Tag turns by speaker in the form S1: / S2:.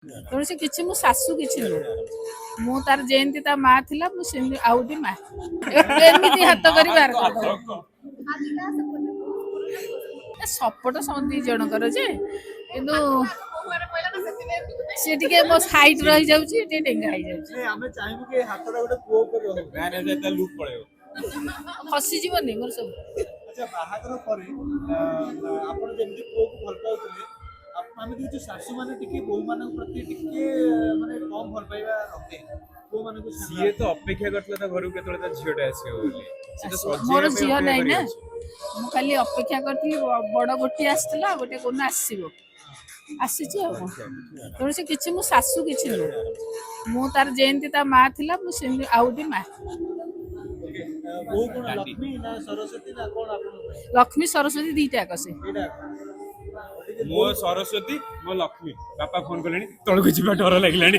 S1: ତେଣୁ ସେ କିଛି ମୋ ଶାଶୁ କିଛି ନୁହଁ। ମୁଁ ତାର ଯେମିତି ତା ମା ଥିଲା ମୁଁ ସେମିତି ଆଉ ଗୋଟେ ମା ଏମିତି ହାତ କରି ବାହାର କରିଦବ। ସପୋର୍ଟ ଦି ଜଣଙ୍କର ଯେ କିନ୍ତୁ ସେ ଟିକେ ମୋ ହାଇଟ ରହିଯାଉଛି ଟିକେ ଡେଙ୍ଗା ହେଇଯାଉଛି।
S2: ଆମେ ଚାହିଁବୁ କି ହାତଟା ଗୋଟେ ପୁଅ ଉପରେ ରହୁ ଲୁକ୍ ପଳେଇବ
S1: ଖସିଯିବନି ମୋର ସବୁ।
S2: ଆଚ୍ଛା ବାହାଘର ପରେ ଆପଣ ଯେମିତି ପୁଅକୁ ଭଲ ପାଉଥିଲେ ଆମେ ଦେଖୁଛୁ ଶାଶୁ ମାନେ ଟିକେ ବୋହୂ ମାନଙ୍କ ପ୍ରତି ଟିକେ ମାନେ କମ ଭଲ ପାଇବା ରଖେ ପୁଅ ମାନଙ୍କୁ।
S3: ସିଏ ତ ଅପେକ୍ଷା କରିଥିଲା ତା ଘରକୁ କେତେବେଳେ ତା ଝିଅଟା ଆସିବ ବୋଲି। ସେ ତ
S1: ମୋର
S3: ସଜେଇବା ପାଇଁ
S1: ଝିଅ
S3: ଅପେକ୍ଷା
S1: ନାହିଁ
S3: କରି
S1: ନା,
S3: ଅଛି।
S1: ମୁଁ ଖାଲି ଅପେକ୍ଷା କରିଥିଲି ବଡ ଗୋଟିଏ ଆସିଥିଲା ଆଉ ଗୋଟେ କୋଉଦିନ ଆସିବ। ଆସିଛି ଆଉ କଣ। ତେଣୁ ସେ କିଛି ମୋ ଶାଶୁ କିଛି ନୁହଁ। ମୁଁ ତାର ଯେମିତି ତା ମା ଥିଲା ମୁଁ ସେମିତି ଆଉ ଗୋଟେ ମା।
S2: ବୋହୂ କଣ ଲକ୍ଷ୍ମୀ ନା ସରସ୍ୱତୀ ନା କଣ ଆପଣ?
S1: ଲକ୍ଷ୍ମୀ ସରସ୍ୱତୀ ଦିଟା ଆକ ସେ।
S3: ମୋ ସରସ୍ୱତୀ ମୋ ଲକ୍ଷ୍ମୀ। ବାପା ଫୋନ କଲେଣି ତଳକୁ ଯିବା ଡର ଲାଗିଲାଣି।